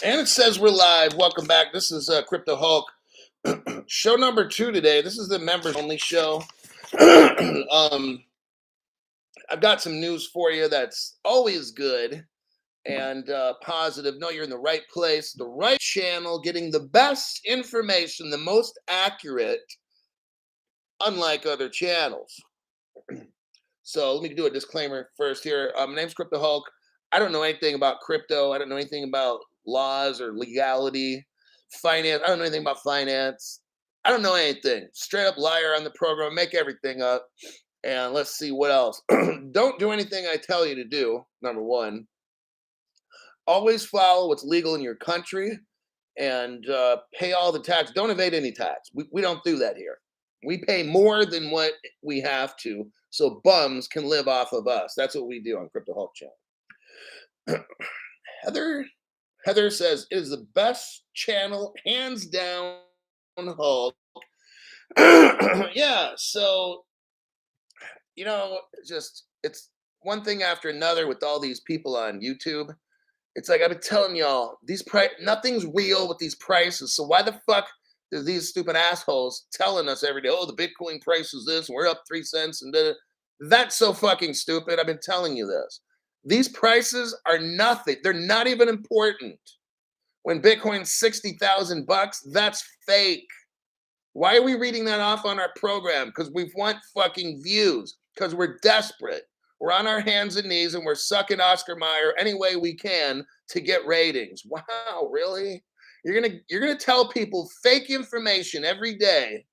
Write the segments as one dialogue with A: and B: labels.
A: And it says we're live. Welcome back. This is Crypto Hulk. Show number 2 today. This is the members only show. I've got some news for you that's always good and positive. No, you're in the right place, the right channel, getting the best information, the most accurate, unlike other channels. So let me do a disclaimer first here. My name's Crypto Hulk. I don't know anything about crypto. I don't know anything about laws or legality, finance. I don't know anything about finance. I don't know anything. Straight up liar on the program. Make everything up. And let's see what else. Don't do anything I tell you to do. Number one. Always follow what's legal in your country and pay all the tax. Don't evade any tax. We don't do that here. We pay more than what we have to, so bums can live off of us. That's what we do on Crypto Hulk Channel. Heather says it is the best channel, hands down. Hulk. Yeah, so it's one thing after another with all these people on YouTube. It's like I've been telling y'all, nothing's real with these prices. So why the fuck do these stupid assholes telling us every day, oh, the Bitcoin price is this, and we're up 3 cents, and that's so fucking stupid. I've been telling you this. These prices are nothing. They're not even important. When Bitcoin's 60,000 bucks, that's fake. Why are we reading that off on our program? Because we want fucking views. Because we're desperate. We're on our hands and knees and we're sucking Oscar Mayer any way we can to get ratings. Wow, really? You're gonna tell people fake information every day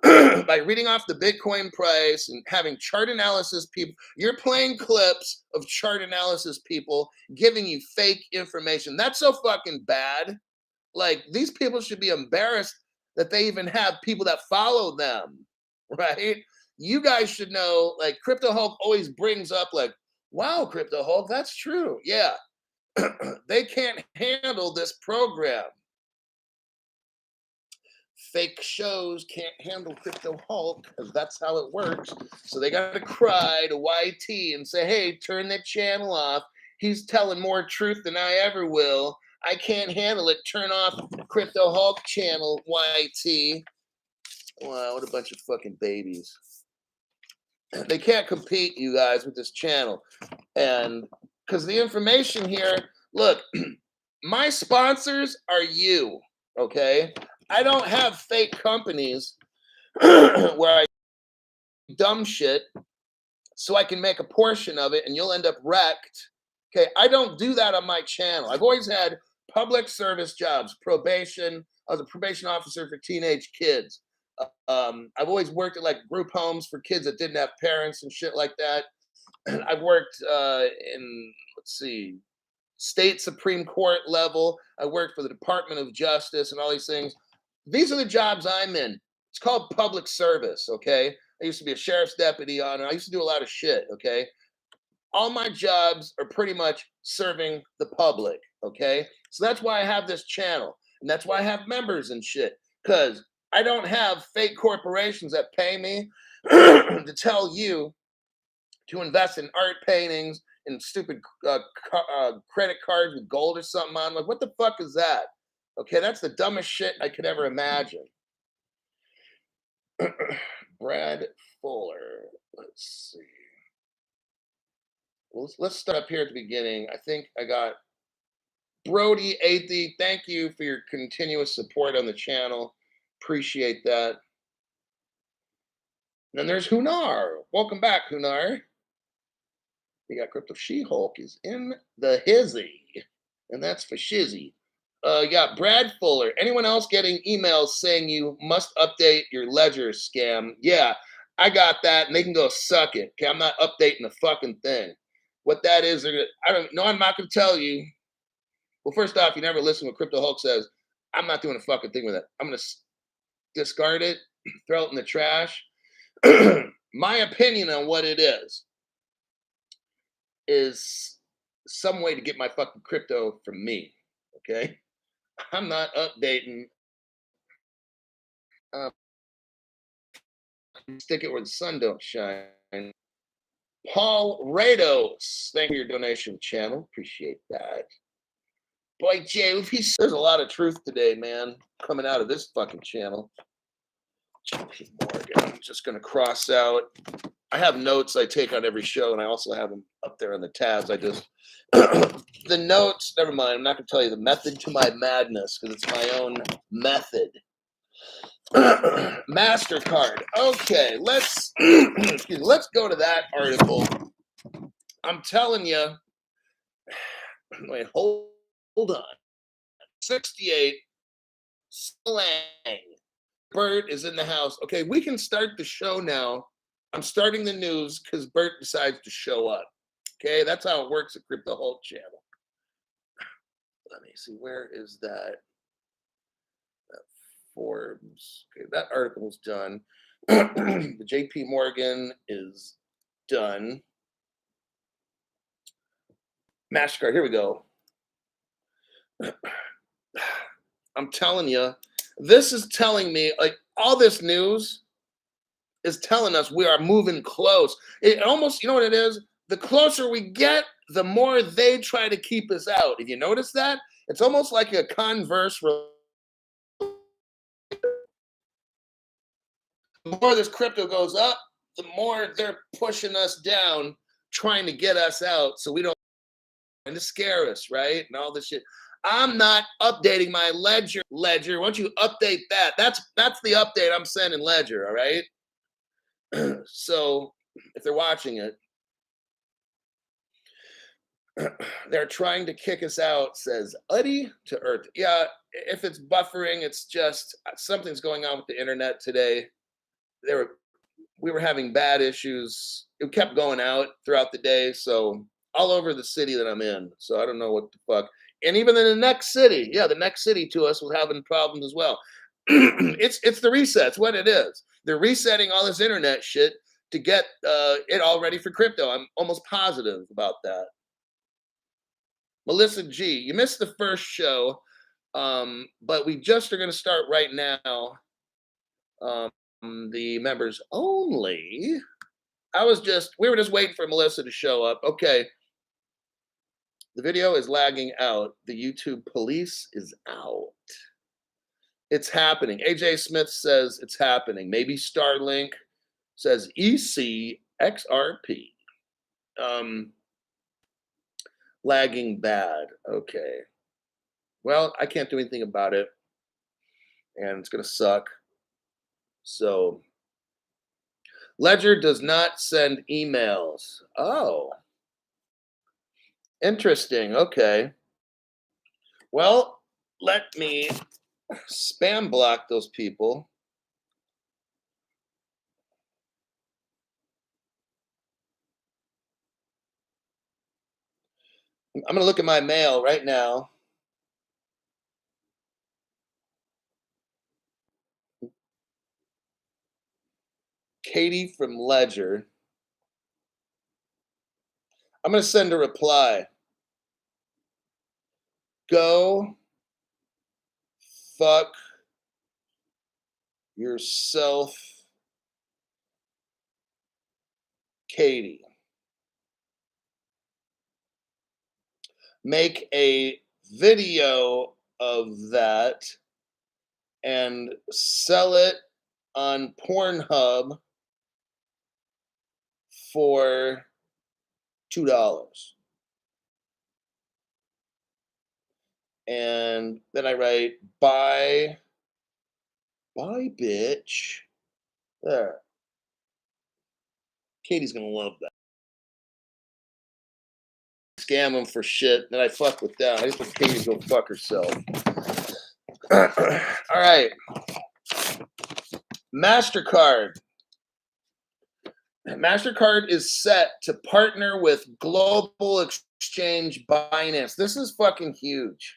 A: by reading off the Bitcoin price and having chart analysis people. You're playing clips of chart analysis people giving you fake information. That's so fucking bad. Like, these people should be embarrassed that they even have people that follow them, right? You guys should know, like, Crypto Hulk always brings up, like, wow, Crypto Hulk, that's true. Yeah. They can't handle this program. Fake shows can't handle Crypto Hulk because that's how it works. So they got to cry to YT and say, hey, turn that channel off. He's telling more truth than I ever will. I can't handle it. Turn off Crypto Hulk channel, YT. Wow, what a bunch of fucking babies. They can't compete, you guys, with this channel. And because the information here, look, my sponsors are you, okay? I don't have fake companies where I dumb shit so I can make a portion of it and you'll end up wrecked. Okay, I don't do that on my channel. I've always had public service jobs, probation. I was a probation officer for teenage kids. I've always worked at like group homes for kids that didn't have parents and shit like that. I've worked in, let's see, state Supreme Court level. I worked for the Department of Justice and all these things. These are the jobs I'm in. It's called public service, okay? I used to be a sheriff's deputy on it. I used to do a lot of shit, okay? All my jobs are pretty much serving the public, okay? So that's why I have this channel. And that's why I have members and shit. Because I don't have fake corporations that pay me to tell you to invest in art paintings and stupid credit cards with gold or something on. Like, what the fuck is that? Okay, that's the dumbest shit I could ever imagine. Brad Fuller. Let's see. Well, let's start up here at the beginning. I think I got Brody Athey. Thank you for your continuous support on the channel. Appreciate that. And then there's Hunar. Welcome back, Hunar. We got Crypto She-Hulk is in the hizzy. And that's for shizzy. You got Brad Fuller. Anyone else getting emails saying you must update your ledger scam? Yeah, I got that, and they can go suck it. Okay, I'm not updating the fucking thing. What that is, I don't know. I'm not going to tell you. Well, first off, you never listen to what Crypto Hulk says. I'm not doing a fucking thing with it. I'm going to discard it, throw it in the trash. My opinion on what it is some way to get my fucking crypto from me. Okay, I'm not updating. Stick it where the sun don't shine. Paul Rados, thank you for your donation channel. Appreciate that. Boy, there's a lot of truth today, man, coming out of this fucking channel. JP Morgan. I'm just going to cross out. I have notes I take on every show, and I also have them up there on the tabs. I just, the notes, never mind. I'm not going to tell you the method to my madness because it's my own method. MasterCard. Okay, let's go to that article. I'm telling you. Wait, hold on. 68 slang. Bert is in the house. Okay, we can start the show now. I'm starting the news because Bert decides to show up. Okay, that's how it works at Crypto Hulk channel. Let me see, where is that? Forbes. Okay, that article's done. The JP Morgan is done. MasterCard, here we go. I'm telling you, this is telling me, like, all this news is telling us we are moving close. It almost, you know what it is? The closer we get, the more they try to keep us out. If you notice that, it's almost like a converse. The more this crypto goes up, the more they're pushing us down, trying to get us out so we don't, and to scare us, right? And all this shit. I'm not updating my Ledger. Why don't you update that? That's the update I'm sending Ledger, all right? So if they're watching it, they're trying to kick us out, says Uddy to Earth. Yeah, if it's buffering, it's just something's going on with the internet today. We were having bad issues. It kept going out throughout the day, so all over the city that I'm in. So I don't know what the fuck. And even in the next city, the next city to us was having problems as well. It's the resets, what it is. They're resetting all this internet shit to get it all ready for crypto. I'm almost positive about that. Melissa G, you missed the first show, but we just are going to start right now. The members only. We were just waiting for Melissa to show up. Okay. The video is lagging out. The YouTube police is out. It's happening. AJ Smith says it's happening. Maybe Starlink says ECXRP. Lagging bad. Okay. Well, I can't do anything about it. And it's going to suck. So, Ledger does not send emails. Oh. Interesting. Okay. Well, let me spam block those people. I'm going to look at my mail right now. Katie from Ledger. I'm going to send a reply. Go fuck yourself, Katie. Make a video of that and sell it on Pornhub for $2. And then I write, bye, bitch. There. Katie's going to love that. Scam them for shit. Then I fuck with that. I just want Katie to go fuck herself. All right. MasterCard. MasterCard is set to partner with global exchange Binance. This is fucking huge.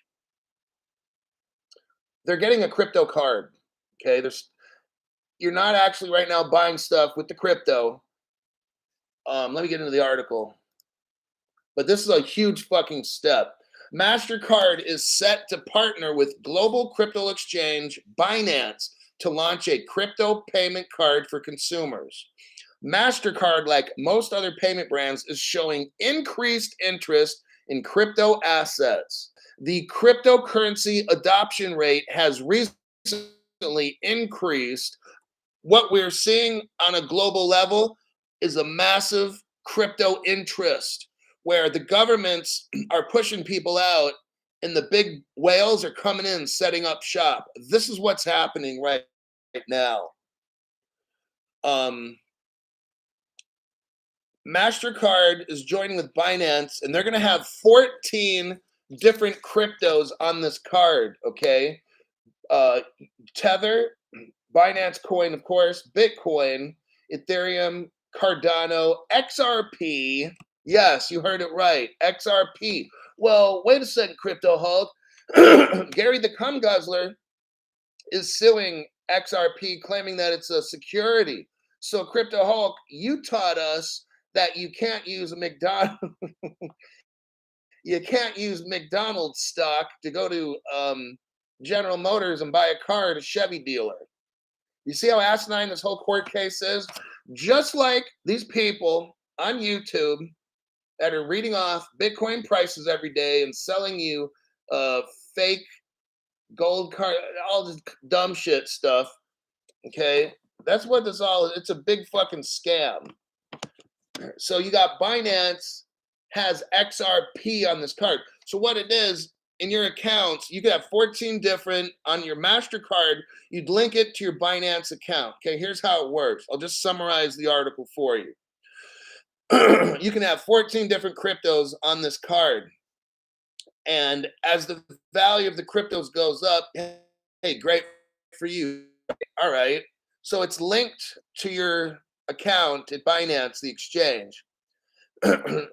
A: They're getting a crypto card. Okay, you're not actually right now buying stuff with the crypto. Let me get into the article. But this is a huge fucking step. MasterCard is set to partner with global crypto exchange Binance to launch a crypto payment card for consumers. MasterCard, like most other payment brands, is showing increased interest in crypto assets. The cryptocurrency adoption rate has recently increased. What we're seeing on a global level is a massive crypto interest where the governments are pushing people out and the big whales are coming in setting up shop. This is what's happening right now. Um, MasterCard is joining with Binance, and they're going to have 14 different cryptos on this card. Okay, uh, Tether, Binance Coin, of course, Bitcoin, Ethereum, Cardano, XRP. Yes, you heard it right, XRP. Well, wait a second, Crypto Hulk. Gary the Cum Guzzler is suing XRP, claiming that it's a security. So, Crypto Hulk, you taught us that you can't use a McDonald's. You can't use McDonald's stock to go to General Motors and buy a car at a Chevy dealer. You see how asinine this whole court case is? Just like these people on YouTube that are reading off Bitcoin prices every day and selling you fake gold card, all this dumb shit stuff. Okay, that's what this all is. It's a big fucking scam. So you got Binance has XRP on this card. So what it is in your accounts, you could have 14 different on your MasterCard. You'd link it to your Binance account. Okay, here's how it works. I'll just summarize the article for you. You can have 14 different cryptos on this card. And as the value of the cryptos goes up, hey, great for you. All right. So it's linked to your account at Binance, the exchange.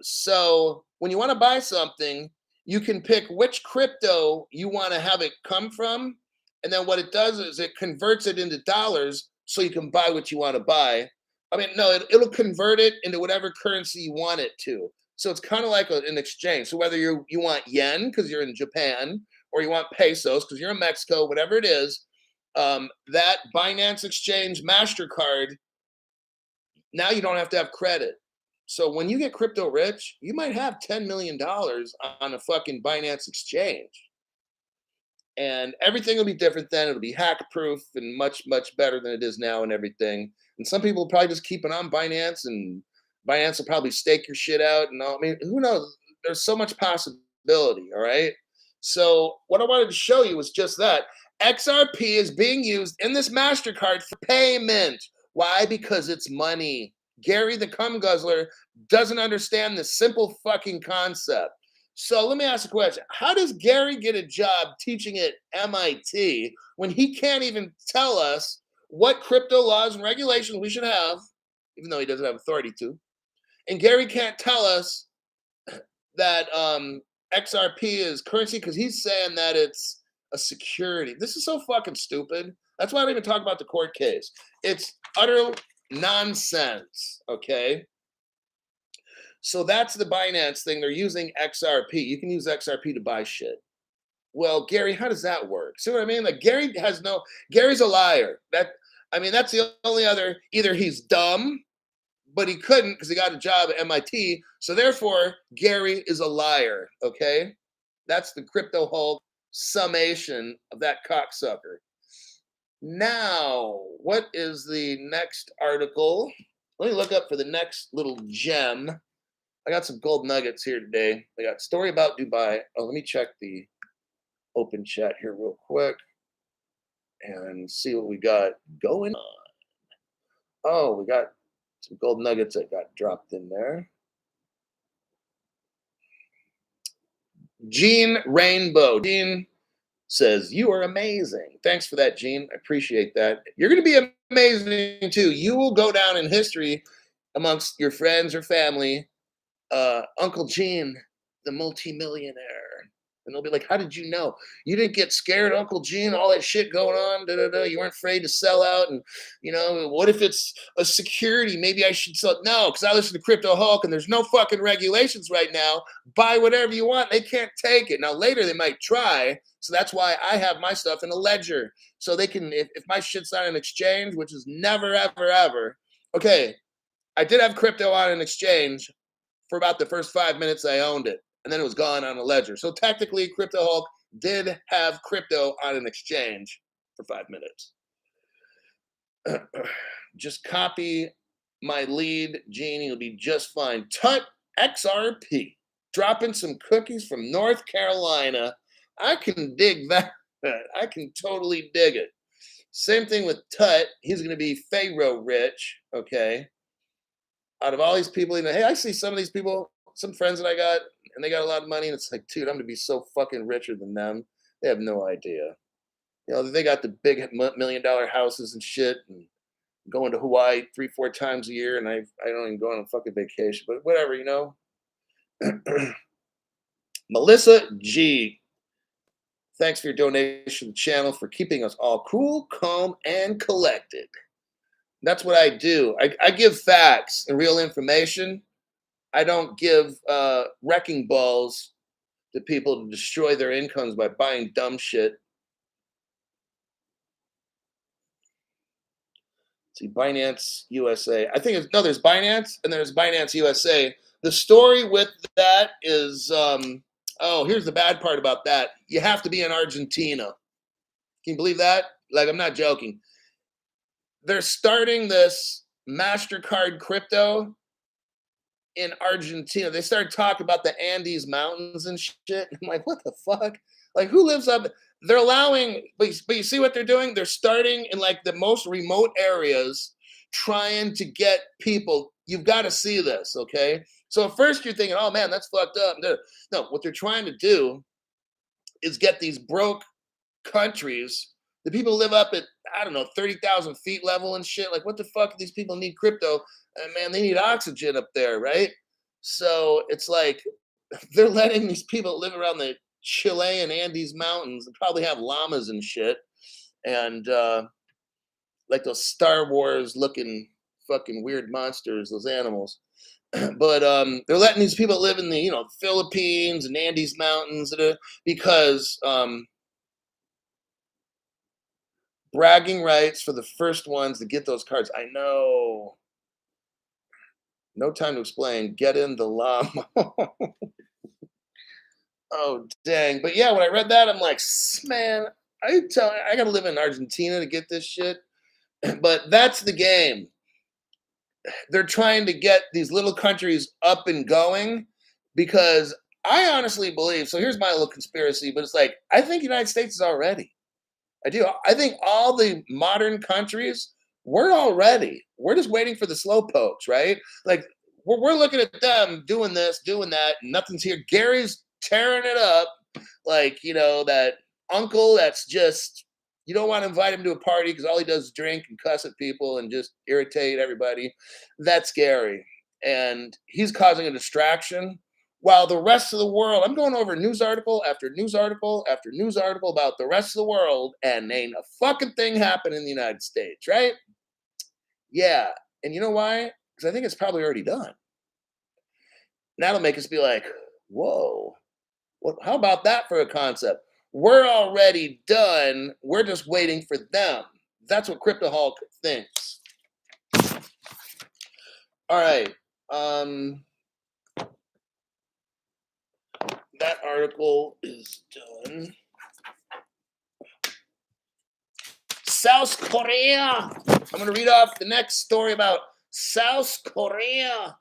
A: So when you want to buy something, you can pick which crypto you want to have it come from. And then what it does is it converts it into dollars so you can buy what you want to buy. I mean, no, it'll convert it into whatever currency you want it to. So it's kind of like an exchange. So whether you want yen because you're in Japan, or you want pesos because you're in Mexico, whatever it is, that Binance Exchange MasterCard, now you don't have to have credit. So when you get crypto rich, you might have $10 million on a fucking Binance exchange. And everything will be different then. It'll be hack proof and much, much better than it is now and everything. And some people will probably just keep it on Binance, and Binance will probably stake your shit out and all. I mean, who knows? There's so much possibility, all right? So what I wanted to show you was just that. XRP is being used in this MasterCard for payment. Why? Because it's money. Gary the Cum Guzzler doesn't understand this simple fucking concept. So let me ask a question. How does Gary get a job teaching at MIT when he can't even tell us what crypto laws and regulations we should have, even though he doesn't have authority to? And Gary can't tell us that XRP is currency because he's saying that it's a security. This is so fucking stupid. That's why I don't even talk about the court case. It's utter nonsense, okay? So that's the Binance thing. They're using XRP. You can use XRP to buy shit. Well, Gary, how does that work? See what I mean? Like Gary's a liar. That's the only other, either he's dumb, but he couldn't because he got a job at MIT. So therefore, Gary is a liar, okay? That's the Crypto Hulk summation of that cocksucker. Now, what is the next article? Let me look up for the next little gem. I got some gold nuggets here today. I got story about Dubai. Oh, let me check the open chat here real quick and see what we got going on. Oh, we got some gold nuggets that got dropped in there. Gene Rainbow. Gene says, you are amazing. Thanks for that, Gene. I appreciate that. You're going to be amazing too. You will go down in history amongst your friends or family. Uncle Gene, the multimillionaire. And they'll be like, how did you know? You didn't get scared, Uncle Gene, all that shit going on. You weren't afraid to sell out. And, what if it's a security? Maybe I should sell. No, because I listen to Crypto Hulk and there's no fucking regulations right now. Buy whatever you want. They can't take it. Now, later they might try. So that's why I have my stuff in a ledger. So they can, if my shit's on an exchange, which is never, ever, ever. Okay, I did have crypto on an exchange for about the first 5 minutes I owned it. and then it was gone on a ledger. So technically, Crypto Hulk did have crypto on an exchange for 5 minutes. Just copy my lead, Gene. You'll be just fine. Tut XRP, dropping some cookies from North Carolina. I can dig that. I can totally dig it. Same thing with Tut. He's going to be Pharaoh rich. Okay. Out of all these people, hey, I see some of these people, some friends that I got, and they got a lot of money, and it's like, dude, I'm going to be so fucking richer than them. They have no idea. They got the big $1 million houses and shit, and going to Hawaii 3-4 times a year, and I don't even go on a fucking vacation, but whatever, Melissa G, thanks for your donation to the channel, for keeping us all cool, calm, and collected. That's what I do. I give facts and real information. I don't give wrecking balls to people to destroy their incomes by buying dumb shit. See, Binance USA. I think there's Binance and there's Binance USA. The story with that is, here's the bad part about that. You have to be in Argentina. Can you believe that? Like, I'm not joking. They're starting this MasterCard crypto in Argentina. They started talking about the Andes Mountains and shit. I'm like, what the fuck? Like, who lives up? They're allowing, but you see what they're doing? They're starting in like the most remote areas, trying to get people. You've got to see this, okay? So at first you're thinking, oh man, that's fucked up. No, what they're trying to do is get these broke countries, the people live up at, I don't know, 30,000 feet level and shit. Like, what the fuck? These people need crypto. And man, they need oxygen up there, right? So it's like they're letting these people live around the Chilean Andes Mountains and probably have llamas and shit. And like those Star Wars looking fucking weird monsters, those animals. But they're letting these people live in the, Philippines and Andes Mountains because bragging rights for the first ones to get those cards. I know. No time to explain. Get in the llama. Oh, dang. But yeah, when I read that, I'm like, man, I got to live in Argentina to get this shit. But that's the game. They're trying to get these little countries up and going because I honestly believe, so here's my little conspiracy, but it's like, I think the United States is already. I do. I think all the modern countries, we're all ready. We're just waiting for the slow pokes, right? Like, we're looking at them doing this, doing that, and nothing's here. Gary's tearing it up. Like, that uncle that's just, you don't want to invite him to a party because all he does is drink and cuss at people and just irritate everybody. That's Gary. And he's causing a distraction. While the rest of the world, I'm going over news article after news article after news article about the rest of the world, and ain't a fucking thing happened in the United States, right? Yeah. And you know why? Because I think it's probably already done. That'll make us be like, whoa, how about that for a concept? We're already done. We're just waiting for them. That's what Crypto Hulk thinks. All right. That article is done. South Korea. I'm going to read off the next story about South Korea.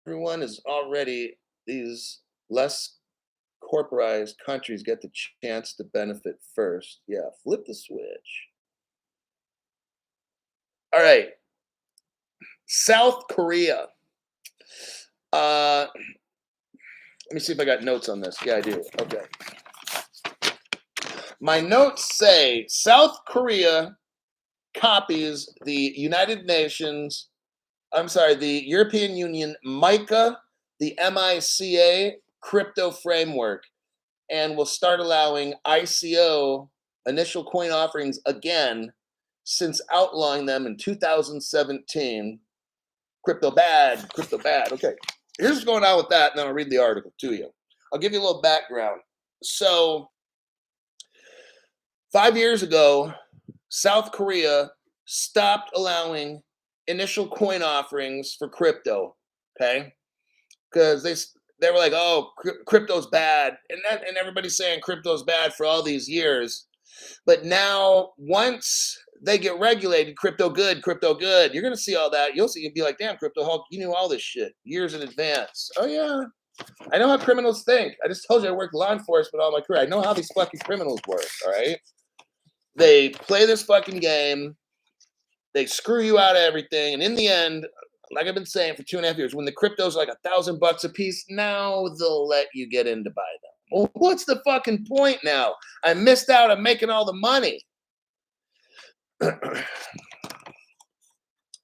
A: Everyone is already, these less corporized countries get the chance to benefit first. Yeah, flip the switch. All right. South Korea. Let me see if I got notes on this. Yeah, I do. Okay. My notes say South Korea copies the the European Union MICA, the MICA crypto framework, and will start allowing ICO, initial coin offerings, again, since outlawing them in 2017. Crypto bad, crypto bad. Okay, here's what's going on with that, and then I'll read the article to you. I'll give you a little background. So, 5 years ago, South Korea stopped allowing initial coin offerings for crypto, okay? Because they were like, "Oh, crypto's bad," and everybody's saying crypto's bad for all these years. But now, once they get regulated, crypto good, crypto good. You're gonna see all that. You'll see. You'll be like, "Damn, crypto Hulk, you knew all this shit years in advance." Oh yeah, I know how criminals think. I just told you I worked law enforcement all my career. I know how these fucking criminals work. All right, they play this fucking game. They screw you out of everything, and in the end, like I've been saying for 2.5 years, when the crypto's like $1,000 a piece, now they'll let you get in to buy them. Well, what's the fucking point now? I missed out on making all the money.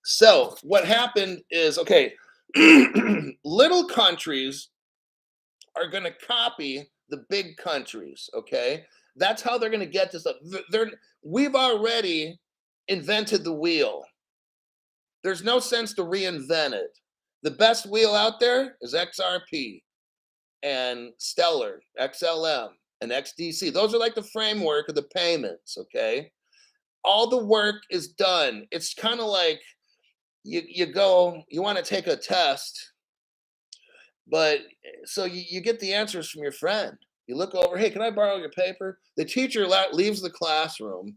A: So what happened is, okay, little countries are going to copy the big countries. Okay, that's how they're going to get this up. We've already invented the wheel. There's no sense to reinvent it. The best wheel out there is XRP and Stellar, XLM, and XDC. Those are like the framework of the payments. Okay, all the work is done. It's kind of like you go, you want to take a test, but so you get the answers from your friend. You look over, hey, can I borrow your paper? The teacher leaves the classroom,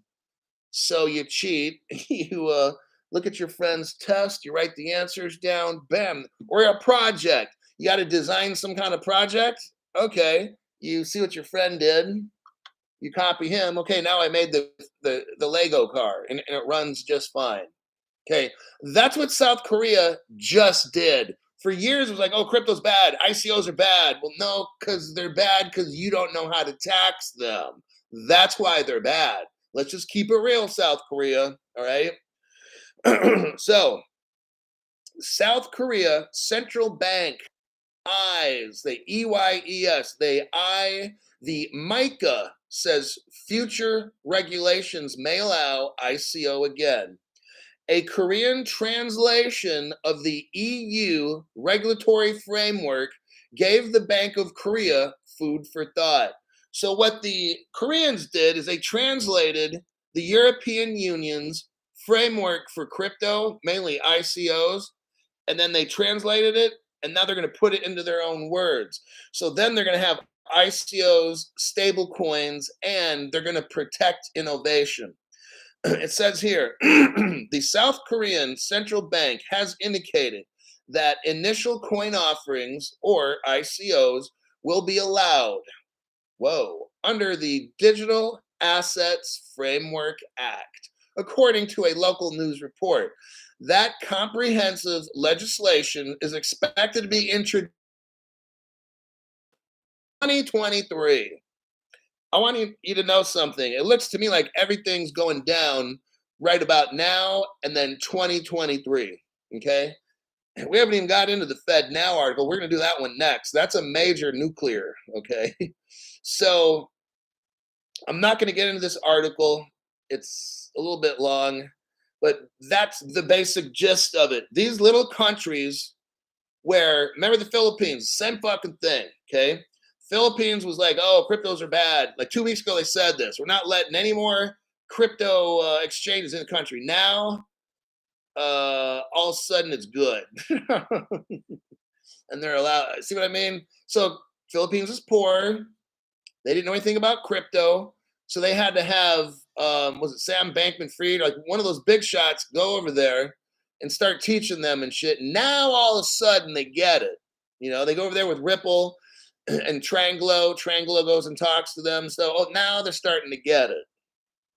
A: so you cheat. You look at your friend's test, you write the answers down, bam. Or a project. You got to design some kind of project. Okay, you see what your friend did. You copy him. Okay, now I made the Lego car, and it runs just fine. Okay, that's what South Korea just did. For years, it was like, oh, crypto's bad. ICOs are bad. Well, no, because they're bad because you don't know how to tax them. That's why they're bad. Let's just keep it real, South Korea. All right. So, South Korea Central Bank eyes, they EYES, they eye the MICA says future regulations may allow ICO again. A Korean translation of the EU regulatory framework gave the Bank of Korea food for thought. So, what the Koreans did is they translated the European Union's framework for crypto, mainly ICOs, and then they translated it, and now they're going to put it into their own words. So, then they're going to have ICOs, stable coins, and they're going to protect innovation. It says here, the South Korean Central Bank has indicated that initial coin offerings, or ICOs, will be allowed, under the Digital Assets Framework Act, according to a local news report. That comprehensive legislation is expected to be introduced in 2023. I want you to know something. It looks to me like everything's going down right about now and then 2023. Okay. We haven't even got into the Fed Now article. We're going to do that one next. That's a major nuclear. Okay. So I'm not going to get into this article. It's a little bit long, but that's the basic gist of it. These little countries where, remember the Philippines, same fucking thing. Okay. Philippines was like, oh, cryptos are bad. Like 2 weeks ago, they said this. We're not letting any more crypto exchanges in the country. Now, all of a sudden, it's good. And they're allowed. See what I mean? So, Philippines is poor. They didn't know anything about crypto. So, they had to have, was it Sam Bankman Fried? Like one of those big shots go over there and start teaching them and shit. Now, all of a sudden, they get it. You know, they go over there with Ripple and Tranglo goes and talks to them. So now they're starting to get it.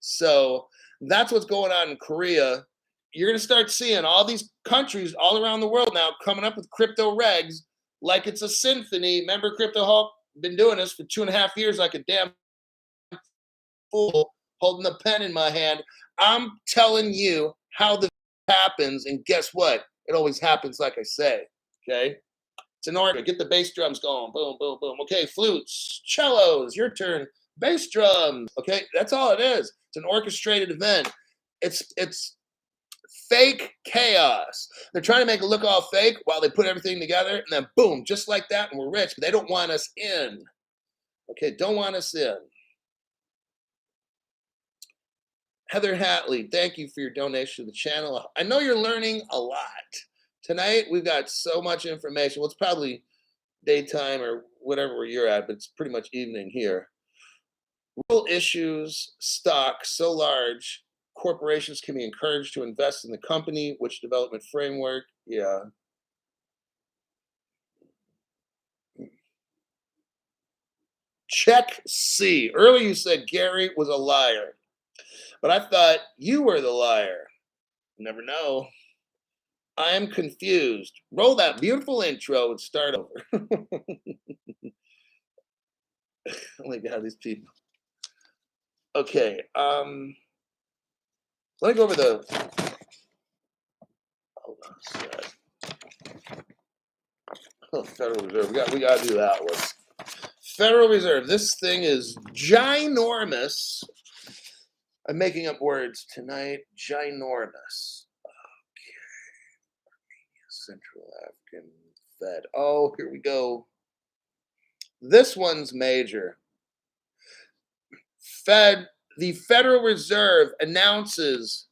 A: So that's what's going on in Korea. You're going to start seeing all these countries all around the world now coming up with crypto regs like it's a symphony. Remember, Crypto Hulk been doing this for 2.5 years like a damn fool, holding a pen in my hand. I'm telling you how the happens, and guess what? It always happens like I say. Okay. It's an organ. Get the bass drums going. Boom, boom, boom. Okay, flutes, cellos, your turn. Bass drums. Okay, that's all it is. It's an orchestrated event. It's fake chaos. They're trying to make it look all fake while they put everything together, and then boom, just like that, and we're rich. But they don't want us in. Okay, don't want us in. Heather Hatley, thank you for your donation to the channel. I know you're learning a lot. Tonight, we've got so much information. Well, it's probably daytime or whatever where you're at, but it's pretty much evening here. Real issues stock so large, corporations can be encouraged to invest in the company, which development framework? Yeah. Check C. Earlier you said Gary was a liar, but I thought you were the liar. Never know. I am confused. Roll that beautiful intro and start over. Oh my god, these people. Okay, let me go over the. Hold on a sec. Oh, Federal Reserve. We got to do that one. Federal Reserve. This thing is ginormous. I'm making up words tonight. Ginormous. Central African Fed. Oh, here we go. This one's major. The Federal Reserve announces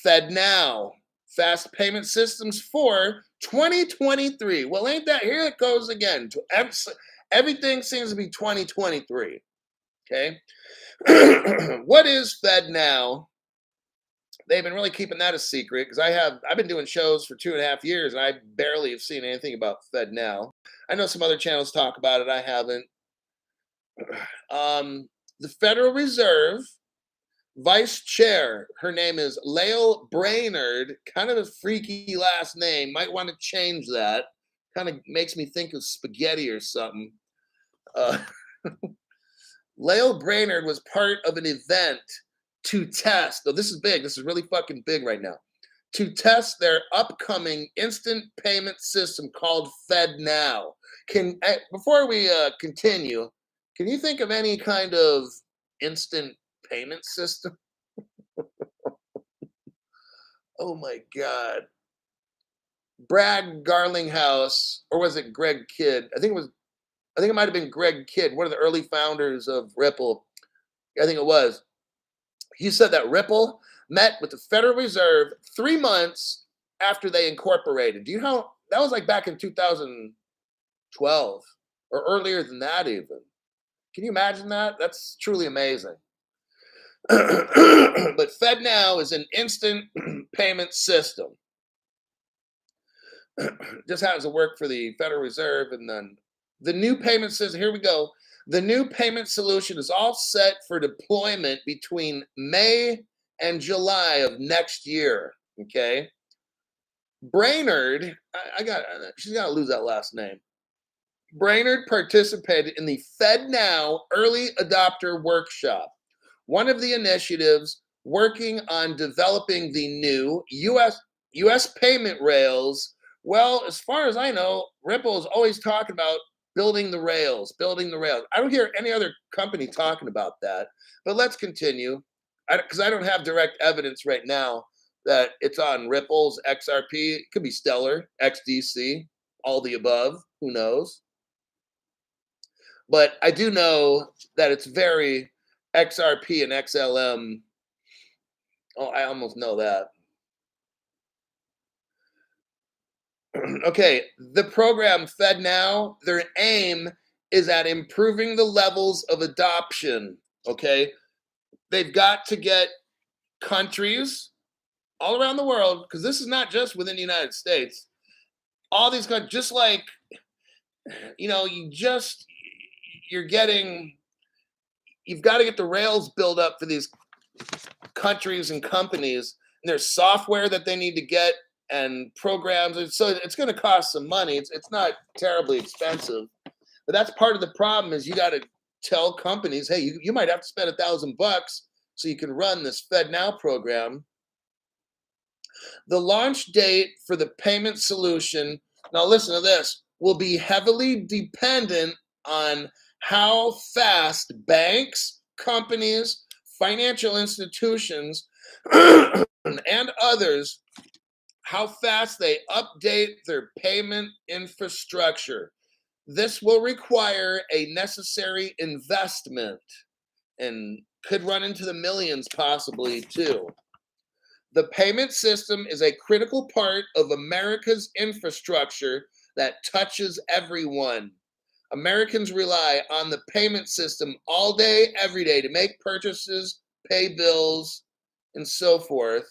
A: FedNow, Fast Payment Systems for 2023. Well, ain't that, here it goes again. Everything seems to be 2023. Okay. What is FedNow? They've been really keeping that a secret because I've been doing shows for 2.5 years and I barely have seen anything about FedNow. I know some other channels talk about it. I haven't. The Federal Reserve Vice Chair, her name is Lael Brainerd, kind of a freaky last name. Might want to change that. Kind of makes me think of spaghetti or something. Uh, Lael Brainerd was part of an event to test. Oh, this is big. This is really fucking big right now. To test their upcoming instant payment system called FedNow. Before we continue, can you think of any kind of instant payment system? Oh my God. Brad Garlinghouse, or was it Greg Kidd? I think it might have been Greg Kidd, one of the early founders of Ripple. I think it was. He said that Ripple met with the Federal Reserve 3 months after they incorporated. Do you know that was like back in 2012 or earlier than that even? Can you imagine that? That's truly amazing. But FedNow is an instant payment system. Just happens to work for the Federal Reserve. And then the new payment system, here we go. The new payment solution is all set for deployment between May and July of next year. Okay. Brainerd, she's got to lose that last name. Brainerd participated in the FedNow Early Adopter Workshop, one of the initiatives working on developing the new US payment rails. Well, as far as I know, Ripple is always talking about building the rails. I don't hear any other company talking about that. But let's continue, because I don't have direct evidence right now that it's on Ripple's XRP. It could be Stellar, XDC, all the above. Who knows? But I do know that it's very XRP and XLM. Oh, I almost know that. Okay, the program FedNow, their aim is at improving the levels of adoption. Okay, they've got to get countries all around the world, because this is not just within the United States. All these countries, just like, you've got to get the rails built up for these countries and companies. And there's software that they need to get and programs. And so it's going to cost some money. It's not terribly expensive, but that's part of the problem is you got to tell companies, hey, you might have to spend $1,000 so you can run this FedNow program. The launch date for the payment solution, now listen to this, will be heavily dependent on how fast banks, companies, financial institutions, and others, how fast they update their payment infrastructure. This will require a necessary investment and could run into the millions possibly too. The payment system is a critical part of America's infrastructure that touches everyone. Americans rely on the payment system all day, every day to make purchases, pay bills, and so forth.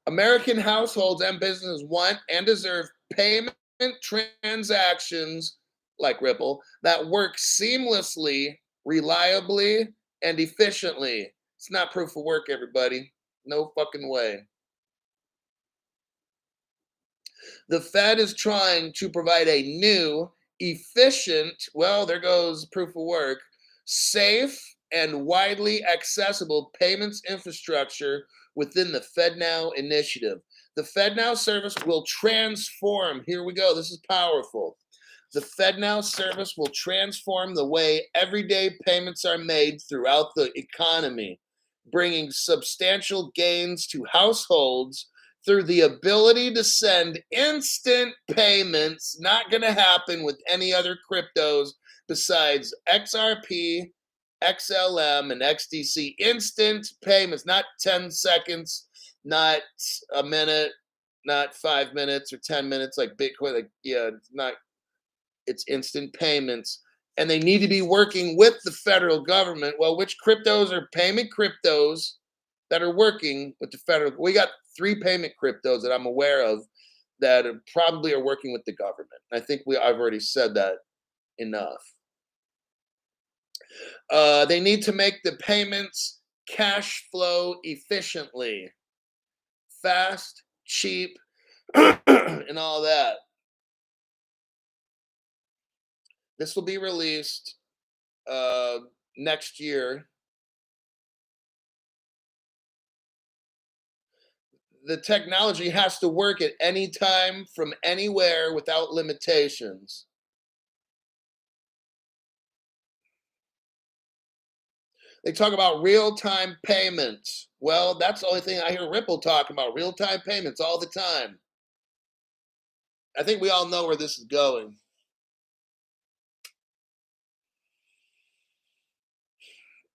A: American households and businesses want and deserve payment transactions like Ripple that work seamlessly, reliably, and efficiently. It's not proof of work, everybody. No fucking way. The Fed is trying to provide a new, efficient, well, there goes proof of work, safe, and widely accessible payments infrastructure within the FedNow initiative. The FedNow service will transform, here we go, this is powerful. The FedNow service will transform the way everyday payments are made throughout the economy, bringing substantial gains to households through the ability to send instant payments. Not going to happen with any other cryptos besides XRP, XLM, and XDC. Instant payments, not 10 seconds, not a minute, not 5 minutes or 10 minutes like Bitcoin. Like, yeah, it's not, it's instant payments. And they need to be working with the federal government. Well, which cryptos are payment cryptos that are working with the federal? We got 3 payment cryptos that I'm aware of that probably are working with the government. I think I've already said that enough. They need to make the payments cash flow efficiently, fast, cheap, and all that. This will be released next year. The technology has to work at any time from anywhere without limitations. They talk about real-time payments. Well, that's the only thing I hear Ripple talk about, real-time payments all the time. I think we all know where this is going.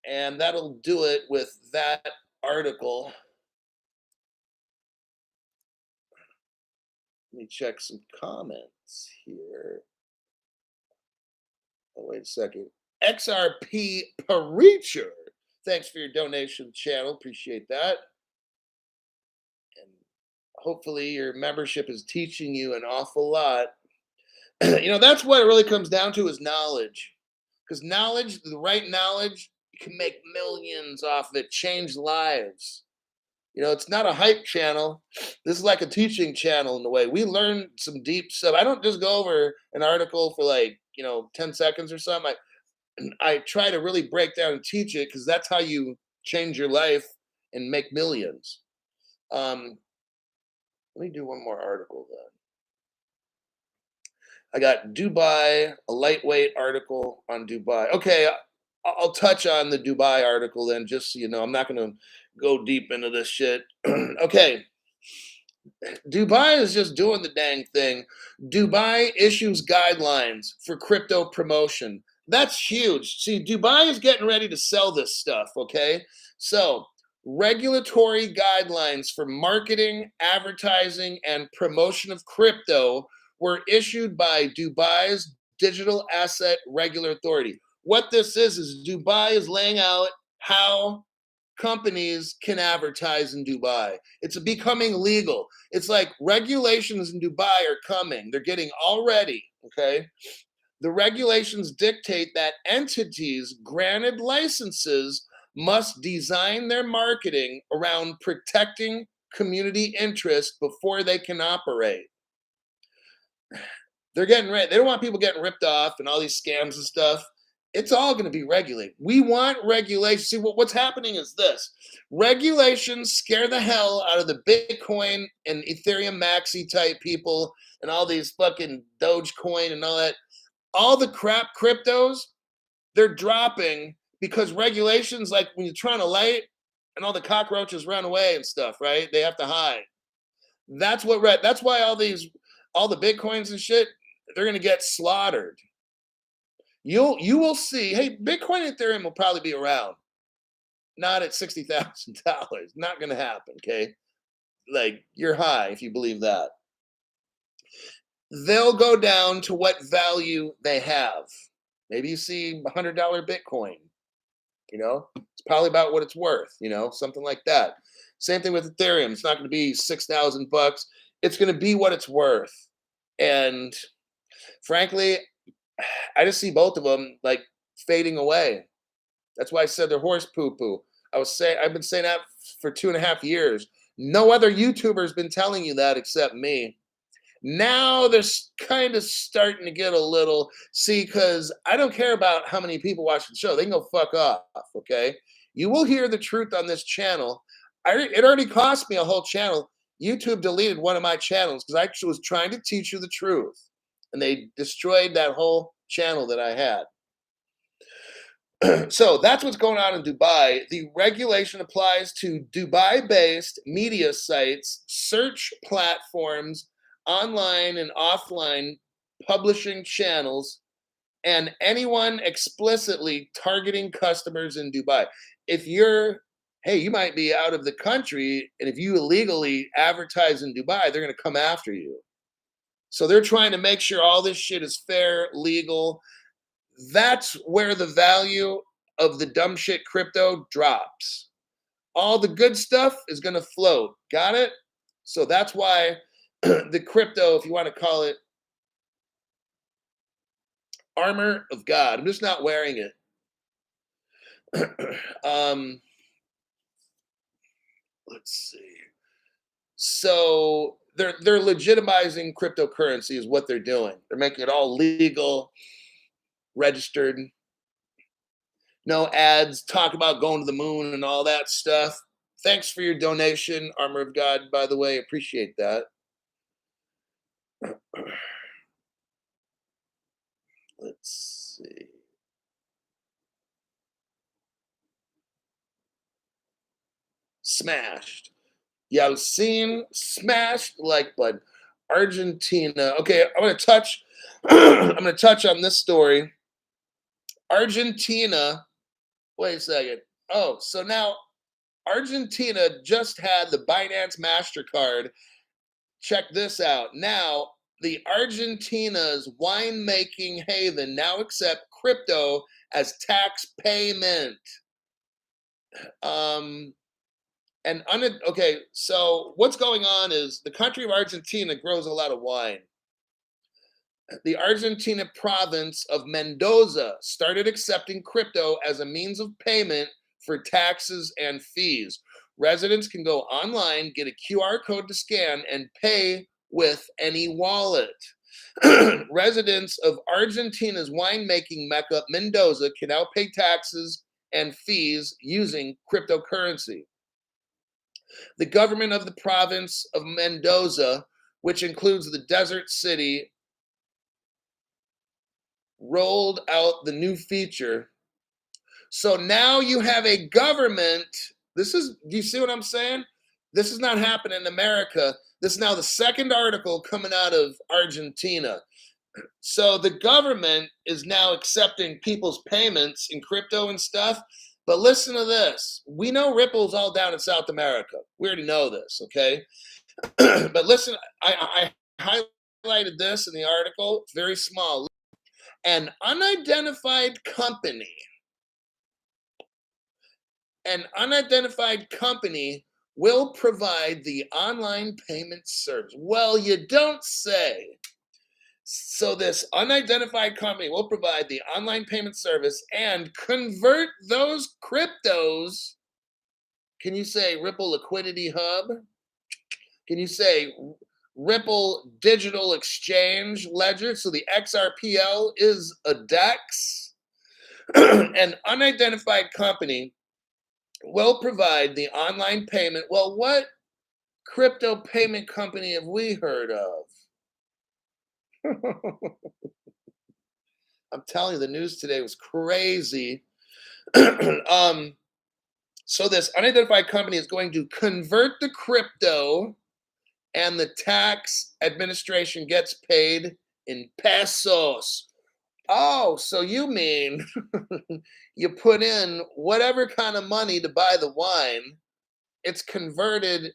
A: And that'll do it with that article. Let me check some comments here. Oh, wait a second. XRP Preacher. Thanks for your donation to the channel. Appreciate that. And hopefully your membership is teaching you an awful lot. That's what it really comes down to is knowledge. Because knowledge, the right knowledge, you can make millions off of it, change lives. It's not a hype channel. This is like a teaching channel in a way. We learn some deep stuff. I don't just go over an article for 10 seconds or something. I try to really break down and teach it because that's how you change your life and make millions. Let me do one more article then. I got Dubai, a lightweight article on Dubai. Okay, I'll touch on the Dubai article then, just so you know. I'm not going to go deep into this shit. Okay. Dubai is just doing the dang thing. Dubai issues guidelines for crypto promotion. That's huge. See, Dubai is getting ready to sell this stuff, okay? So, regulatory guidelines for marketing, advertising, and promotion of crypto were issued by Dubai's Digital Asset Regulatory Authority. What this is Dubai is laying out how companies can advertise in Dubai. It's becoming legal. It's like regulations in Dubai are coming. They're getting all ready, okay? The regulations dictate that entities granted licenses must design their marketing around protecting community interest before they can operate. They're getting ready. They don't want people getting ripped off and all these scams and stuff. It's all going to be regulated. We want regulation. See, what's happening is this. Regulations scare the hell out of the Bitcoin and Ethereum Maxi type people and all these fucking Dogecoin and all that. All the crap cryptos, they're dropping because regulations, like when you're trying to light and all the cockroaches run away and stuff, right? They have to hide. That's why all the Bitcoins and shit, they're going to get slaughtered. You will see, hey, Bitcoin and Ethereum will probably be around. Not at $60,000. Not going to happen, okay? Like you're high if you believe that. They'll go down to what value they have. Maybe you see $100 Bitcoin, it's probably about what it's worth, something like that. Same thing with Ethereum. It's not going to be 6,000 bucks. It's going to be what it's worth. And frankly, I just see both of them like fading away. That's why I said they're horse poo poo. I've been saying that for 2.5 years. No other YouTuber's been telling you that except me. Now they're kind of starting to get a little because I don't care about how many people watch the show. They can go fuck off. Okay, you will hear the truth on this channel. It already cost me a whole channel. YouTube deleted one of my channels because I actually was trying to teach you the truth, and they destroyed that whole channel that I had. So that's what's going on in Dubai. The regulation applies to Dubai-based media sites, search platforms, online and offline publishing channels, and anyone explicitly targeting customers in Dubai. If you might be out of the country, and if you illegally advertise in Dubai, they're going to come after you. So they're trying to make sure all this shit is fair, legal. That's where the value of the dumb shit crypto drops. All the good stuff is going to float. Got it? So that's why the crypto, if you want to call it armor of God, I'm just not wearing it. Let's see. So they're legitimizing cryptocurrency is what they're doing. They're making it all legal, registered. No ads, talk about going to the moon and all that stuff. Thanks for your donation, Armor of God, by the way. Appreciate that. Let's see. Smashed. Yeah, I was seeing smashed like button. Argentina. Okay, I'm gonna touch on this story. Argentina. Wait a second. Oh, so now Argentina just had the Binance MasterCard. Check this out. Now, the Argentina's winemaking haven now accept crypto as tax payment. Okay, so what's going on is the country of Argentina grows a lot of wine. The Argentina province of Mendoza started accepting crypto as a means of payment for taxes and fees. Residents can go online, get a QR code to scan, and pay with any wallet. Residents of Argentina's winemaking mecca, Mendoza, can now pay taxes and fees using cryptocurrency. The government of the province of Mendoza, which includes the desert city, rolled out the new feature. So now you have a government. Do you see what I'm saying? This is not happening in America. This is now the second article coming out of Argentina. So the government is now accepting people's payments in crypto and stuff. But listen to this. We know Ripple's all down in South America. We already know this, okay? But listen, I highlighted this in the article. It's very small. An unidentified company will provide the online payment service. Well, you don't say. So this unidentified company will provide the online payment service and convert those cryptos. Can you say Ripple Liquidity Hub? Can you say Ripple Digital Exchange Ledger? So the XRPL is a DEX. An unidentified company will provide the online payment. Well, what crypto payment company have we heard of? I'm telling you, the news today was crazy. So this unidentified company is going to convert the crypto, and the tax administration gets paid in pesos. Oh, so you mean you put in whatever kind of money to buy the wine, it's converted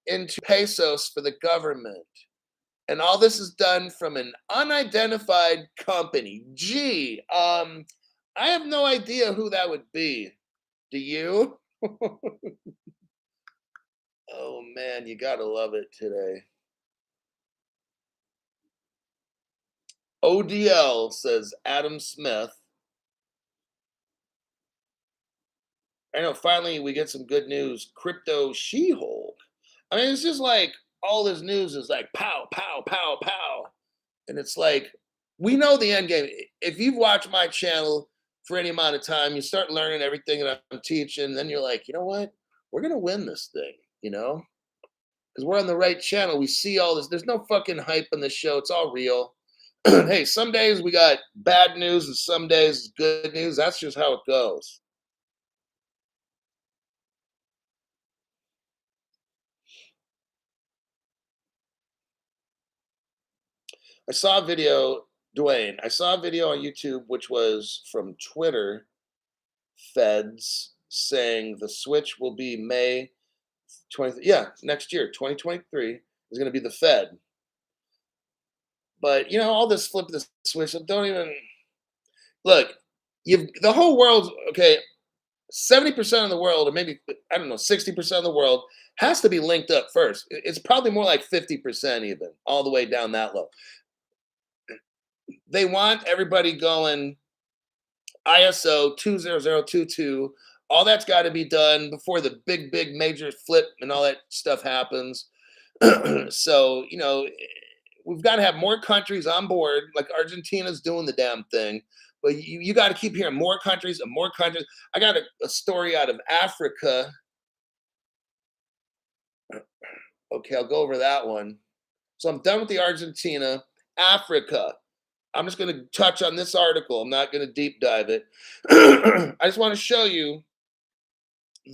A: into pesos for the government. And all this is done from an unidentified company. Gee, I have no idea who that would be. Do you? Oh man, you gotta love it today. ODL, says Adam Smith. I know finally we get some good news. Crypto She-Hulk. I mean, it's just like all this news is like pow, pow, pow, pow. And it's like, we know the end game. If you've watched my channel for any amount of time, you start learning everything that I'm teaching, then you're like, you know what? We're gonna win this thing, you know? Because we're on the right channel. We see all this. There's no fucking hype in the show. It's all real. Hey, some days we got bad news and some days good news. That's just how it goes. I saw a video, Dwayne. I saw a video on YouTube which was from Twitter feds saying the switch will be May 20. Yeah, next year, 2023 is going to be the Fed. But you know, all this flip the switch. Don't even look. You've the whole world's okay. 70% of the world, or maybe I don't know, 60% of the world has to be linked up first. It's probably more like 50% even, all the way down that low. They want everybody going ISO 20022. All that's got to be done before the big major flip and all that stuff happens. So, you know, we've got to have more countries on board, like Argentina's doing the damn thing. But you got to keep hearing more countries and more countries. I got a story out of Africa. Okay, I'll go over that one. So I'm done with the Argentina. Africa. I'm just going to touch on this article. I'm not going to deep dive it. I just want to show you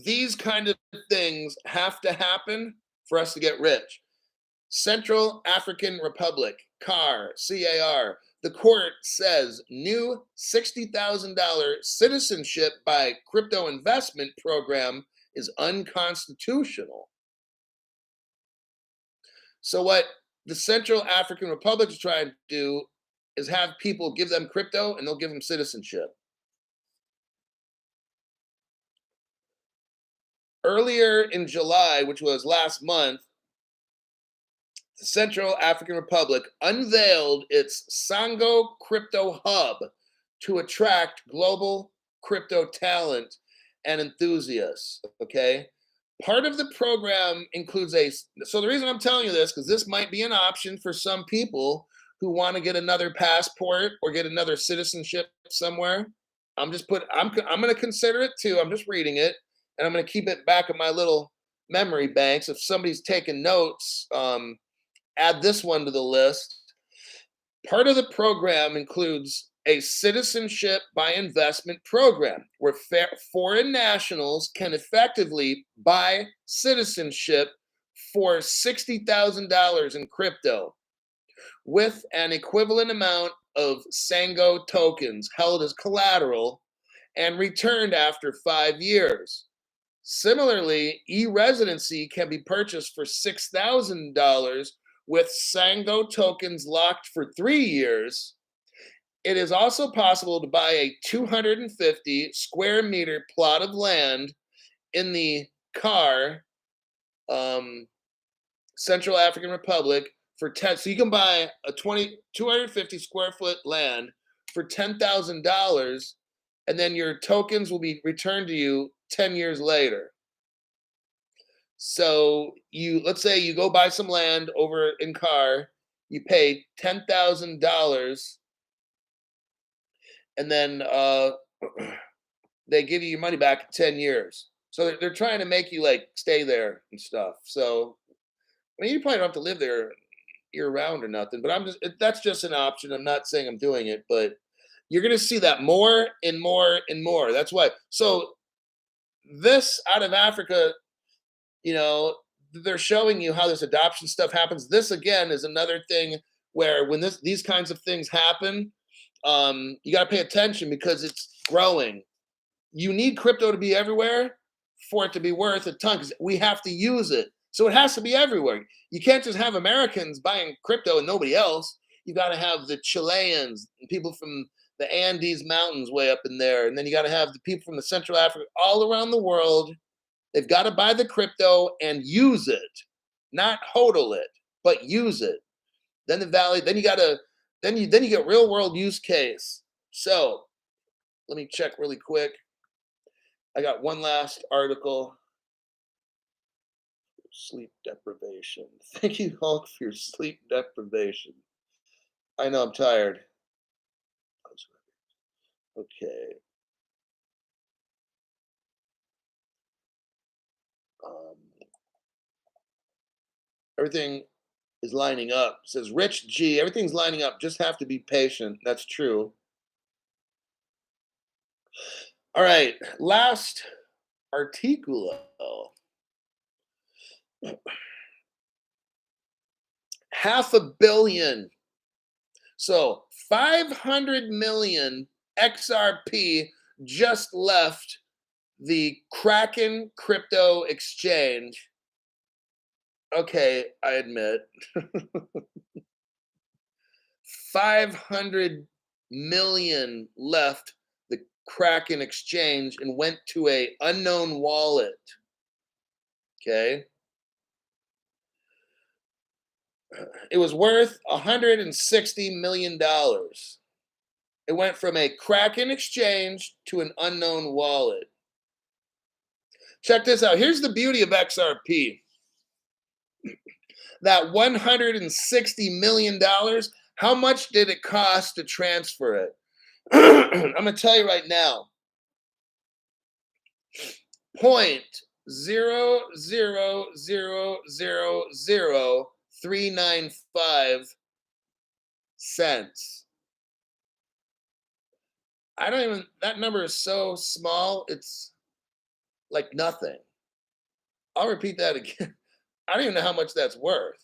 A: these kind of things have to happen for us to get rich. Central African Republic, CAR, CAR. The court says new $60,000 citizenship by crypto investment program is unconstitutional. So what the Central African Republic is trying to do is have people give them crypto and they'll give them citizenship. Earlier in July, which was last month, the Central African Republic unveiled its Sango Crypto Hub to attract global crypto talent and enthusiasts. Okay. Part of the program includes so the reason I'm telling you this, because this might be an option for some people who want to get another passport or get another citizenship somewhere. I'm going to consider it too. I'm just reading it and I'm going to keep it back in my little memory banks. If somebody's taking notes, add this one to the list. Part of the program includes a citizenship by investment program where foreign nationals can effectively buy citizenship for $60,000 in crypto with an equivalent amount of Sango tokens held as collateral and returned after 5 years. Similarly, e-residency can be purchased for $6,000 with Sango tokens locked for 3 years. It is also possible to buy a 250 square meter plot of land in the CAR, Central African Republic, for 10. So you can buy a 250 square foot land for $10,000, and then your tokens will be returned to you 10 years later. So let's say you go buy some land over in CAR, you pay $10,000, and then they give you your money back in 10 years. So they're trying to make you like stay there and stuff. So I mean, you probably don't have to live there year round or nothing, but that's just an option. I'm not saying I'm doing it, but you're going to see that more and more and more. That's why. So this out of Africa, you know, they're showing you how this adoption stuff happens. This again is another thing where when these kinds of things happen, you got to pay attention because it's growing. You need crypto to be everywhere for it to be worth a ton because we have to use it. So it has to be everywhere. You can't just have Americans buying crypto and nobody else. You got to have the Chileans, people from the Andes Mountains way up in there. And then you got to have the people from the Central Africa, all around the world. They've got to buy the crypto and use it, not hodl it, but use it. Then the valley, then you got to, then you get real world use case. So let me check really quick. I got one last article. Sleep deprivation. Thank you, Hulk, for your sleep deprivation. I know I'm tired. Okay. Um, everything is lining up. Says Rich G. Everything's lining up. Just have to be patient. That's true. All right. Last articulo. $500 million. So 500 million XRP just left the Kraken crypto exchange. Okay, I admit. 500 million left the Kraken exchange and went to a unknown wallet. Okay. It was worth $160 million. It went from a Kraken exchange to an unknown wallet. Check this out. Here's the beauty of XRP. That $160 million, how much did it cost to transfer it? I'm going to tell you right now. 0.0000395 cents. I don't even, that number is so small, it's like nothing. I'll repeat that again. I don't even know how much that's worth.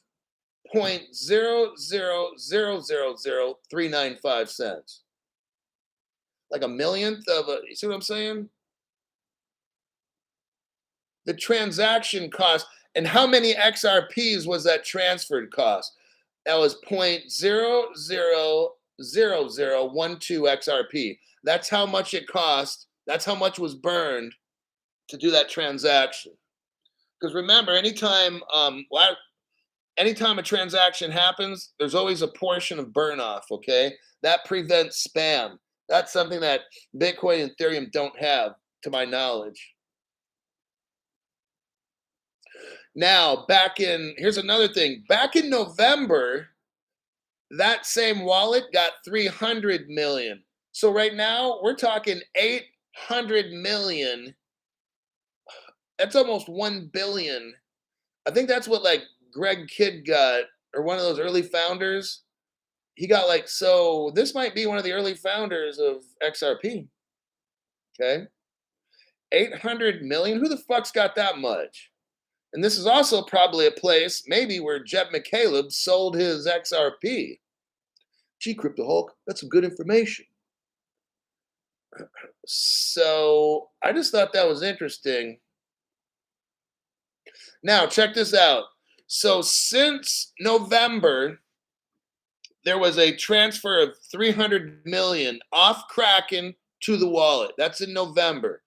A: 0.0000395 cents. Like a millionth of a, you see what I'm saying? The transaction cost, and how many XRPs was that transferred cost? That was 0.000012 XRP. That's how much it cost. That's how much was burned to do that transaction. Because remember, anytime a transaction happens, there's always a portion of burn off. Okay, that prevents spam. That's something that Bitcoin and Ethereum don't have, to my knowledge. Now, here's another thing. Back in November, that same wallet got 300 million. So right now, we're talking 800 million. That's almost 1 billion. I think that's what like Greg Kidd got, or one of those early founders. He got like, so this might be one of the early founders of XRP. Okay. 800 million. Who the fuck's got that much? And this is also probably a place maybe where Jeb McCaleb sold his XRP. Gee, Crypto Hulk, that's some good information. So I just thought that was interesting. Now, check this out. So since November, there was a transfer of 300 million off Kraken to the wallet. That's in November.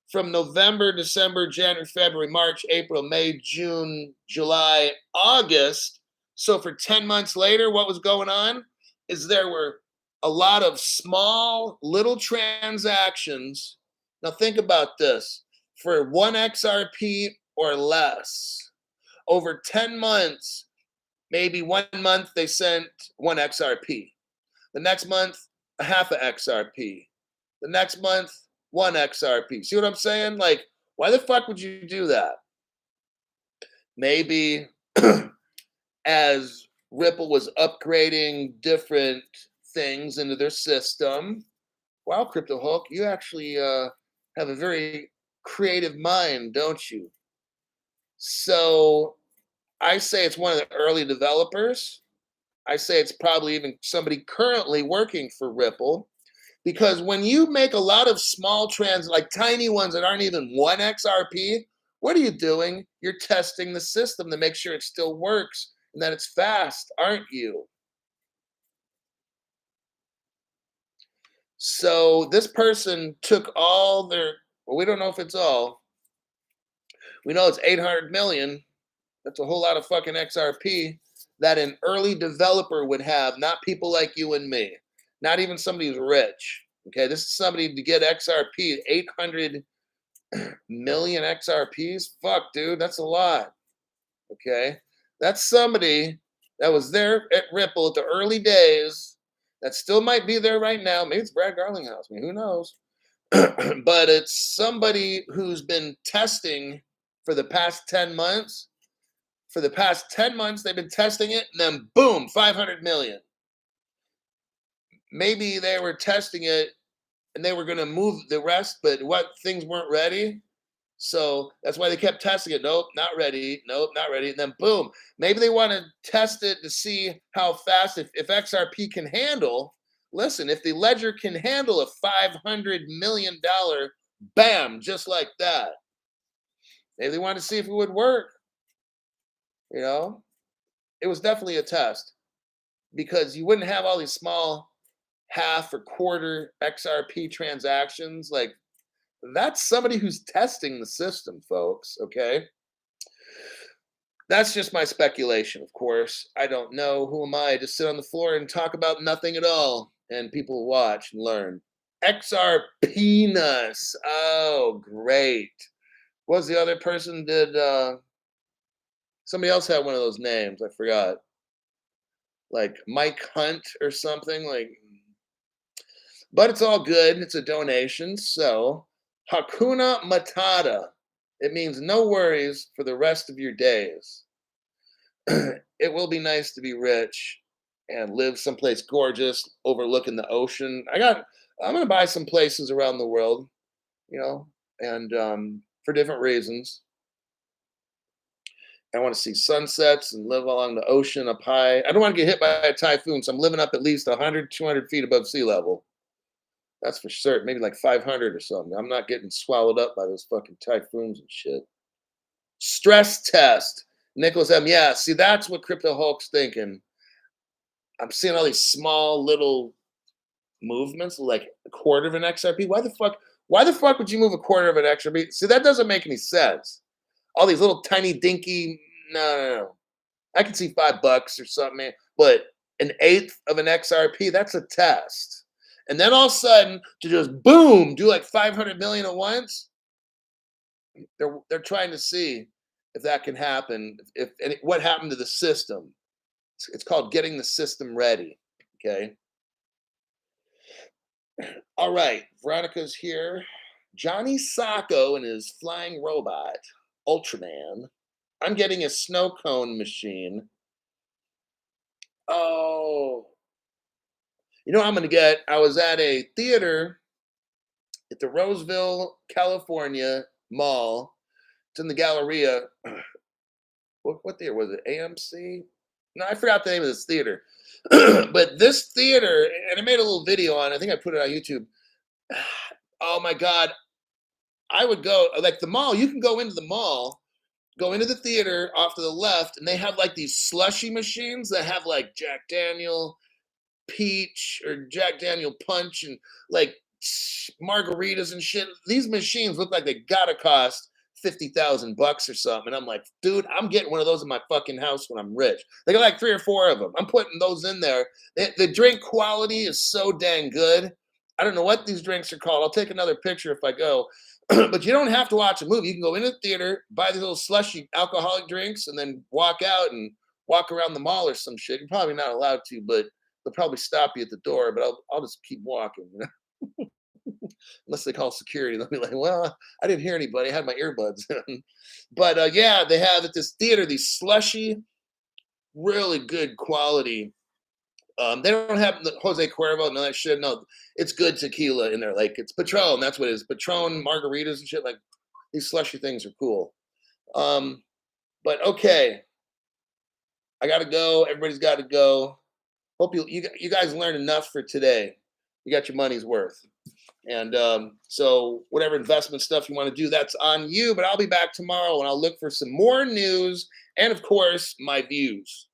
A: From November, December, January, February, March, April, May, June, July, August. So for 10 months later, what was going on is there were a lot of small little transactions. Now think about this. For 1 XRP or less, over 10 months, maybe 1 month they sent 1 XRP. The next month, a half a XRP. The next month, 1 XRP. See what I'm saying? Like, why the fuck would you do that? Maybe as Ripple was upgrading different things into their system. Wow, Crypto Hulk, you actually have a very creative mind, don't you? So I say it's one of the early developers. I say it's probably even somebody currently working for Ripple. Because when you make a lot of small like tiny ones that aren't even 1 XRP, What are you doing? You're testing the system to make sure it still works and that it's fast, aren't you? So this person took all their, well, we don't know if it's all. We know it's 800 million. That's a whole lot of fucking XRP that an early developer would have, not people like you and me, not even somebody who's rich. Okay, this is somebody to get XRP, 800 million XRPs. Fuck, dude, that's a lot. Okay, that's somebody that was there at Ripple at the early days that still might be there right now. Maybe it's Brad Garlinghouse. I mean, who knows? But it's somebody who's been testing for the past 10 months. For the past 10 months, they've been testing it, and then boom, 500 million. Maybe they were testing it and they were going to move the rest, but what things weren't ready. So that's why they kept testing it. Nope, not ready. Nope, not ready. And then boom, maybe they want to test it to see how fast, if XRP can handle. Listen, if the ledger can handle a $500 million, bam, just like that. Maybe they want to see if it would work. You know, it was definitely a test because you wouldn't have all these small half or quarter XRP transactions. Like, that's somebody who's testing the system, folks. Okay. That's just my speculation, of course. I don't know. Who am I to sit on the floor and talk about nothing at all? And people will watch and learn. XRPness. Oh, great. What was the other person did? Somebody else had one of those names. I forgot. Like Mike Hunt or something. Like, but it's all good. It's a donation. So Hakuna Matata. It means no worries for the rest of your days. It will be nice to be rich and live someplace gorgeous overlooking the ocean. I'm going to buy some places around the world, you know, and for different reasons. I want to see sunsets and live along the ocean up high. I don't want to get hit by a typhoon, so I'm living up at least 100, 200 feet above sea level. That's for certain. Maybe like 500 or something. I'm not getting swallowed up by those fucking typhoons and shit. Stress test. Nicholas M. Yeah, see, that's what Crypto Hulk's thinking. I'm seeing all these small little movements, like a quarter of an XRP. Why the fuck would you move a quarter of an XRP? See, that doesn't make any sense. All these little tiny dinky, no. I can see $5 or something, man. But an eighth of an XRP, that's a test. And then all of a sudden, to just boom, do like 500 million at once. They're trying to see if that can happen. If and what happened to the system? It's called getting the system ready. Okay. All right. Veronica's here. Johnny Sacco and his flying robot, Ultraman. I'm getting a snow cone machine. Oh, you know what I'm going to get? I was at a theater at the Roseville, California mall. It's in the Galleria. What theater was it? AMC? No, I forgot the name of this theater. But this theater, and I made a little video on it. I think I put it on YouTube. Oh my God. I would go, like the mall, you can go into the mall, go into the theater off to the left, and they have like these slushy machines that have like Jack Daniel peach or Jack Daniel punch and like margaritas and shit. These machines look like they gotta cost $50,000 or something. And I'm like, dude, I'm getting one of those in my fucking house when I'm rich. They got like 3 or 4 of them. I'm putting those in there. The drink quality is so dang good. I don't know what these drinks are called. I'll take another picture if I go. But you don't have to watch a movie. You can go into the theater, buy these little slushy alcoholic drinks, and then walk out and walk around the mall or some shit. You're probably not allowed to, but they'll probably stop you at the door. But I'll just keep walking, you know? Unless they call security. They'll be like, well, I didn't hear anybody. I had my earbuds in. But yeah, they have at this theater these slushy, really good quality. They don't have the Jose Cuervo, no that shit. No, it's good tequila in there. Like it's Patron. That's what it is. Patron margaritas and shit. Like these slushy things are cool. But okay, I gotta go. Everybody's got to go. Hope you guys learned enough for today. You got your money's worth. And so, whatever investment stuff you want to do, that's on you. But I'll be back tomorrow and I'll look for some more news and, of course, my views.